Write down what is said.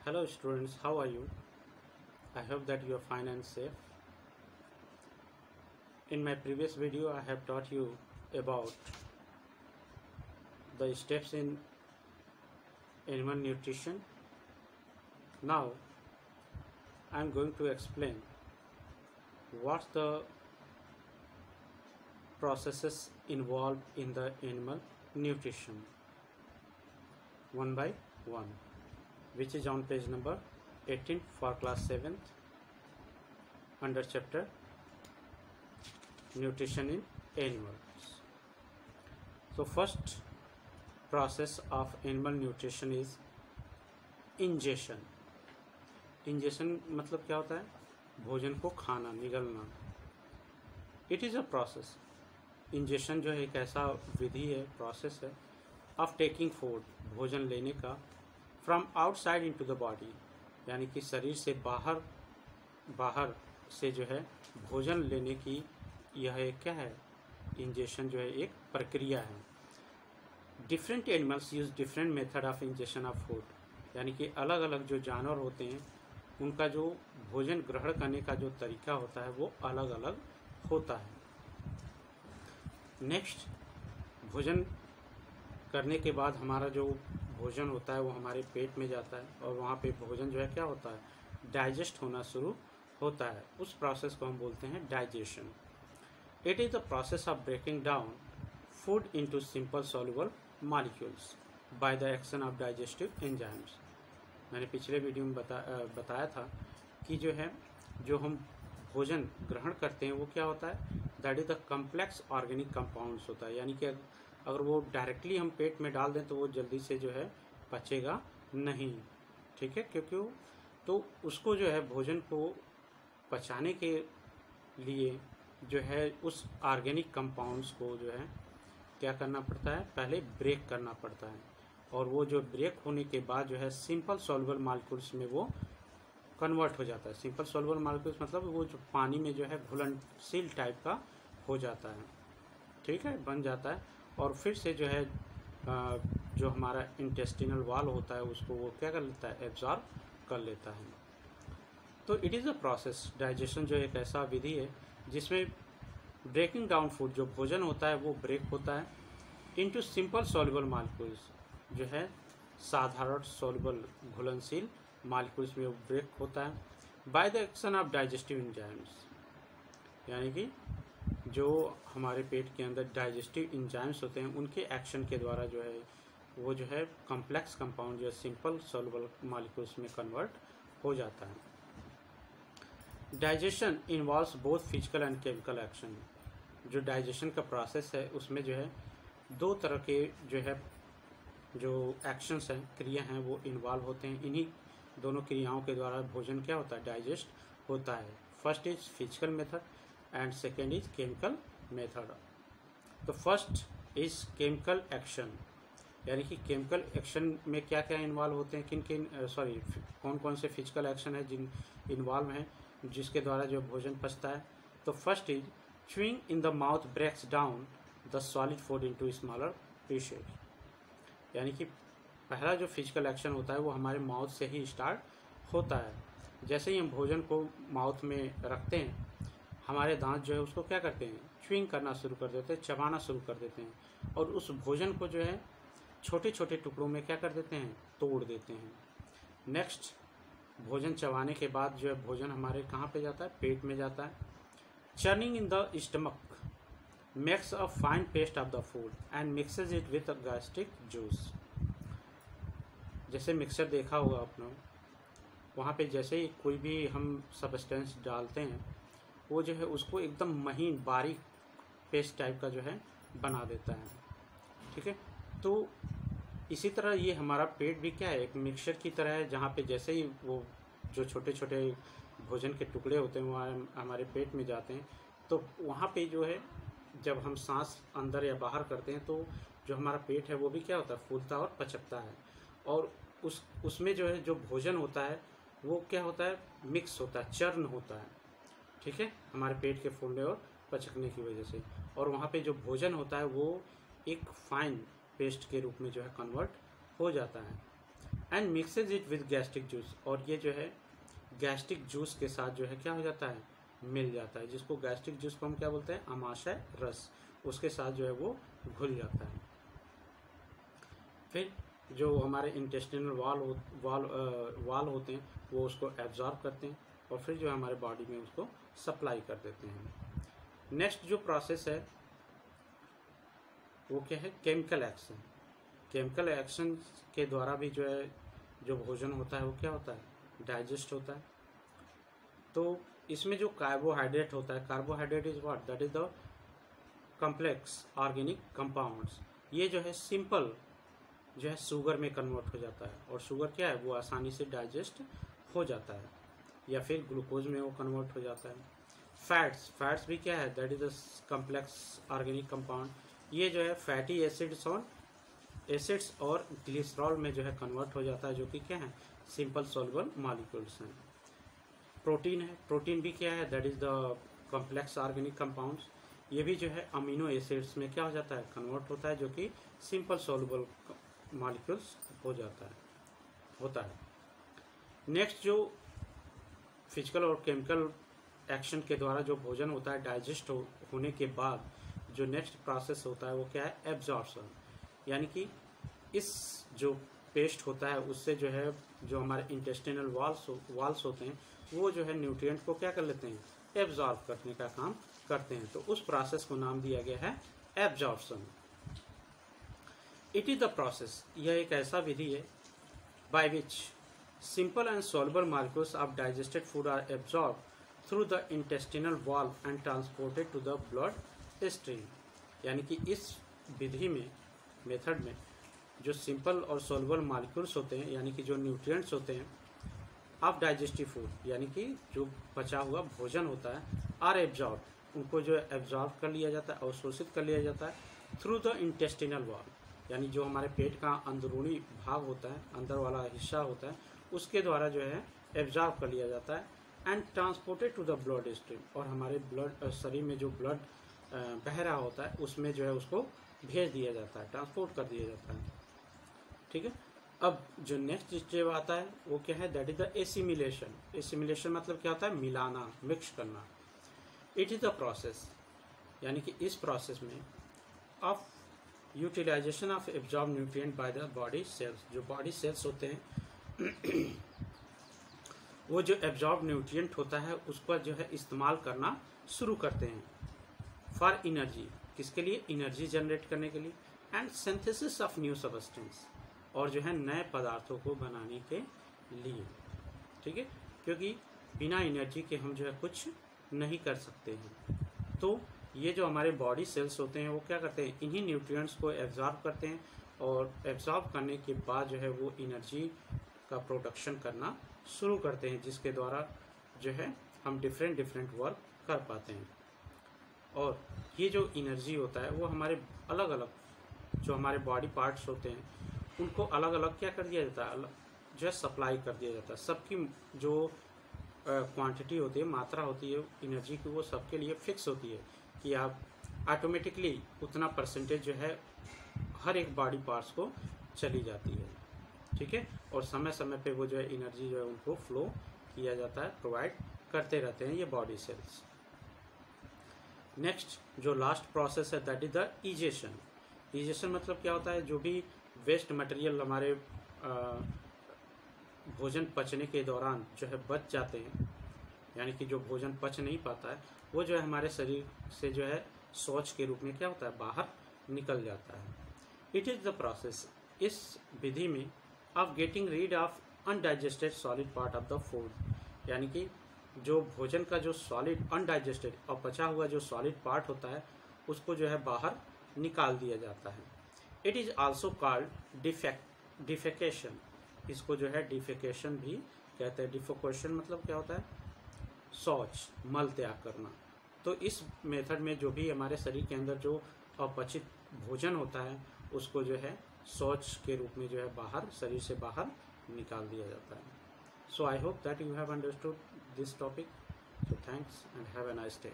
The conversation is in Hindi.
Hello students, how are you? I hope that you are fine and safe. In my previous video, I have taught you about the steps in animal nutrition. Now, I am going to explain what's the processes involved in the animal nutrition one by one, which is on page number 18 for class 7th under chapter nutrition in animals. So first process of animal nutrition is ingestion. Ingestion मतलब क्या होता है? भोजन को खाना, निगलना. It is a process. Ingestion जो है एक ऐसा विधि है, प्रोसेस है ऑफ टेकिंग फूड, भोजन लेने का, from outside into the body, यानी कि शरीर से बाहर से जो है भोजन लेने की यह एक क्या है? इंजेशन जो है एक प्रक्रिया है. Different animals use different method of ingestion of food, यानी कि अलग अलग जो जानवर होते हैं उनका जो भोजन ग्रहण करने का जो तरीका होता है वो अलग अलग होता है. नेक्स्ट, भोजन करने के बाद हमारा जो भोजन होता है वो हमारे पेट में जाता है और वहाँ पे भोजन जो है क्या होता है? डाइजेस्ट होना शुरू होता है. उस प्रोसेस को हम बोलते हैं digestion. It is the process of breaking down food into simple soluble molecules by the action of digestive enzymes. मैंने पिछले वीडियो में बताया था कि जो हम भोजन ग्रहण करते हैं वो क्या होता है? That is the complex organic compounds होता है, यानी कि अगर वो डायरेक्टली हम पेट में डाल दें तो वो जल्दी से जो है पचेगा नहीं. ठीक है, क्योंकि तो उसको जो है भोजन को पचाने के लिए जो है उस ऑर्गेनिक कंपाउंड्स को जो है क्या करना पड़ता है? पहले ब्रेक करना पड़ता है. और वो जो ब्रेक होने के बाद जो है सिंपल सॉल्युबल मॉलिक्यूल्स में वो कन्वर्ट हो जाता है. सिंपल सॉल्युबल मॉलिक्यूल्स मतलब वो जो पानी में जो है घुलनशील टाइप का हो जाता है. ठीक है, बन जाता है और फिर से जो है जो हमारा इंटेस्टिनल वॉल होता है उसको वो क्या कर लेता है? एब्जॉर्ब कर लेता है. तो it is a process. Digestion जो एक ऐसा विधि है जिसमें ब्रेकिंग डाउन फूड, जो भोजन होता है वो ब्रेक होता है इनटू सिंपल सॉल्युबल मॉलिक्यूल्स, जो है साधारण सॉल्युबल घुलनशील मॉलिक्यूल्स में वो ब्रेक होता है bye the action of digestive enzymes, यानी कि जो हमारे पेट के अंदर डाइजेस्टिव एंजाइम्स होते हैं उनके एक्शन के द्वारा जो है वो जो है कॉम्प्लेक्स कंपाउंड जो है सिंपल सॉल्युबल मॉलिक्यूल्स में कन्वर्ट हो जाता है. Digestion involves both physical and chemical action. जो डाइजेशन का प्रोसेस है उसमें जो है दो तरह के जो एक्शंस हैं, क्रिया हैं, वो इन्वॉल्व होते हैं. इन्हीं दोनों क्रियाओं के द्वारा भोजन क्या होता है? डाइजेस्ट होता है. First is physical method and second is chemical method. तो फर्स्ट इज केमिकल एक्शन, यानी कि केमिकल एक्शन में क्या क्या इन्वॉल्व होते हैं, कौन कौन से फिजिकल एक्शन है जिन इन्वॉल्व हैं जिसके द्वारा जो भोजन पचता है. तो first is chewing in the mouth breaks down the solid food into smaller pieces, यानी कि पहला जो फिजिकल एक्शन होता है वो हमारे माउथ से ही स्टार्ट होता है. जैसे ही हम भोजन को माउथ में रखते हैं हमारे दांत जो है उसको क्या करते हैं? च्यूइंग करना शुरू कर देते हैं, चबाना शुरू कर देते हैं और उस भोजन को जो है छोटे छोटे टुकड़ों में क्या कर देते हैं? तोड़ देते हैं. नेक्स्ट, भोजन चबाने के बाद जो है भोजन हमारे कहाँ पे जाता है? पेट में जाता है. Churning in the stomach makes a fine paste of the food and mixes it with gastric juice. जैसे मिक्सर देखा होगा आपने, वहाँ पे जैसे ही कोई भी हम सब्सटेंस डालते हैं वो जो है उसको एकदम महीन बारीक पेस्ट टाइप का जो है बना देता है. ठीक है, तो इसी तरह ये हमारा पेट भी क्या है? एक मिक्सचर की तरह है, जहाँ पे जैसे ही वो जो छोटे छोटे भोजन के टुकड़े होते हैं वो हमारे पेट में जाते हैं तो वहाँ पे जो है जब हम सांस अंदर या बाहर करते हैं तो जो हमारा पेट है वो भी क्या होता है? फूलता और पचकता है. और उसमें जो है जो भोजन होता है वो क्या होता है? मिक्स होता है, चर्न होता है. ठीक है, हमारे पेट के फूलने और पचकने की वजह से. और वहाँ पे जो भोजन होता है वो एक फाइन पेस्ट के रूप में जो है कन्वर्ट हो जाता है. And mixes it with gastric juice, और ये जो है गैस्ट्रिक जूस के साथ जो है क्या हो जाता है, मिल जाता है, जिसको गैस्ट्रिक जूस को हम क्या बोलते हैं, अमाशय रस, उसके साथ जो है वो घुल जाता है। फिर जो हमारे इंटेस्टिनल वाल होते हैं वो उसको एब्जॉर्ब करते हैं और फिर जो हमारे बॉडी में उसको सप्लाई कर देते हैं। नेक्स्ट जो प्रोसेस है वो क्या है, केमिकल एक्शन। केमिकल एक्शन के द्वारा भी जो है जो भोजन होता है वो क्या होता है, डाइजेस्ट होता है। तो इसमें जो कार्बोहाइड्रेट होता है, carbohydrate is what, that is the complex organic compounds. ये जो है सिंपल जो है शुगर में कन्वर्ट हो जाता है, और शुगर क्या है, वो आसानी से डाइजेस्ट हो जाता है, या फिर ग्लूकोज में वो कन्वर्ट हो जाता है। फैट्स भी क्या है, that is the complex organic compound. ये जो है फैटी एसिड्स और ग्लिसरॉल में जो है कन्वर्ट हो जाता है, जो कि क्या है, सिंपल सॉल्युबल मॉलिक्यूल्स हैं। प्रोटीन है, प्रोटीन भी क्या है, that is the complex organic compounds. ये भी जो है अमीनो एसिड्स में क्या हो जाता है, कन्वर्ट होता है, जो कि सिंपल सॉल्युबल मॉलिक्यूल्स होता है। नेक्स्ट जो फिजिकल और केमिकल एक्शन के द्वारा जो भोजन होता है डाइजेस्ट होने के बाद जो नेक्स्ट प्रोसेस होता है वो क्या है, एब्जॉर्प्शन। यानी कि इस जो पेस्ट होता है उससे जो है जो हमारे इंटेस्टिनल वाल्स होते हैं वो जो है न्यूट्रिएंट को क्या कर लेते हैं, एब्जॉर्ब करने का काम करते हैं। तो उस प्रोसेस को नाम दिया गया है absorption. It is the process, यह एक ऐसा विधि है by which simple and soluble molecules of digested food are absorbed through the intestinal wall and transported to the blood stream। यानी कि इस विधि में, मेथड में, जो सिंपल और सोलबल मॉलिक्यूल्स होते हैं, यानी कि जो न्यूट्रिएंट्स होते हैं ऑफ डाइजेस्टिव फूड, यानी कि जो बचा हुआ भोजन होता है, आर एब्जॉर्ब, उनको जो एब्जॉर्ब कर लिया जाता है, अवशोषित कर लिया जाता है थ्रू द इंटेस्टिनल वॉल, यानी जो हमारे पेट का अंदरूनी भाग होता है, अंदर वाला हिस्सा होता है, उसके द्वारा जो है एब्जॉर्ब कर लिया जाता है and transported to the bloodstream, और हमारे ब्लड शरीर में जो ब्लड बह रहा होता है उसमें जो है उसको भेज दिया जाता है, ट्रांसपोर्ट कर दिया जाता है। ठीक है। अब जो नेक्स्ट स्टेप आता है वो क्या है, that is the assimilation. Assimilation मतलब क्या होता है, मिलाना, मिक्स करना। इट इज द प्रोसेस, यानी कि इस प्रोसेस में of utilization of absorb nutrient by the body cells, जो बॉडी सेल्स होते हैं वो जो एब्जॉर्ब न्यूट्रिएंट होता है उसका जो है इस्तेमाल करना शुरू करते हैं फॉर एनर्जी, किसके लिए, एनर्जी जनरेट करने के लिए, and synthesis of new substance, और जो है नए पदार्थों को बनाने के लिए। ठीक है, क्योंकि बिना एनर्जी के हम जो है कुछ नहीं कर सकते हैं। तो ये जो हमारे बॉडी सेल्स होते हैं वो क्या करते हैं, इन्हीं न्यूट्रिएंट्स को एब्जॉर्ब करते हैं, और एब्जॉर्ब करने के बाद जो है वो एनर्जी का प्रोडक्शन करना शुरू करते हैं, जिसके द्वारा जो है हम डिफरेंट वर्क कर पाते हैं। और ये जो एनर्जी होता है वो हमारे अलग अलग जो हमारे बॉडी पार्ट्स होते हैं उनको अलग अलग क्या कर दिया जाता है, जो है सप्लाई कर दिया जाता है। सबकी जो क्वांटिटी होती है, मात्रा होती है एनर्जी की, वो सबके लिए फिक्स होती है कि आप ऑटोमेटिकली उतना परसेंटेज जो है हर एक बॉडी पार्ट्स को चली जाती है। ठीक है, और समय समय पे वो जो है एनर्जी जो है उनको फ्लो किया जाता है, प्रोवाइड करते रहते हैं ये बॉडी सेल्स। नेक्स्ट जो लास्ट प्रोसेस है that is the egestion. Egestion मतलब क्या होता है, जो भी वेस्ट मटेरियल हमारे भोजन पचने के दौरान जो है बच जाते हैं, यानी कि जो भोजन पच नहीं पाता है वो जो है हमारे शरीर से जो है शौच के रूप में क्या होता है, बाहर निकल जाता है। इट इज़ द प्रोसेस, इस विधि में of getting read of undigested solid part of the food, यानी कि जो भोजन का जो सॉलिड अनडाइजेस्टेड और पचा हुआ जो सॉलिड पार्ट होता है उसको जो है बाहर निकाल दिया जाता है। It is also called defecation, इसको जो है डिफेकेशन भी कहते हैं। डिफेकेशन मतलब क्या होता है, शौच, मल त्याग करना। तो इस मेथड में जो भी हमारे शरीर के अंदर जो अपचित भोजन होता है उसको जो है शौच के रूप में जो है बाहर, शरीर से बाहर निकाल दिया जाता है। So I hope that you have understood this topic. So thanks and have a nice day.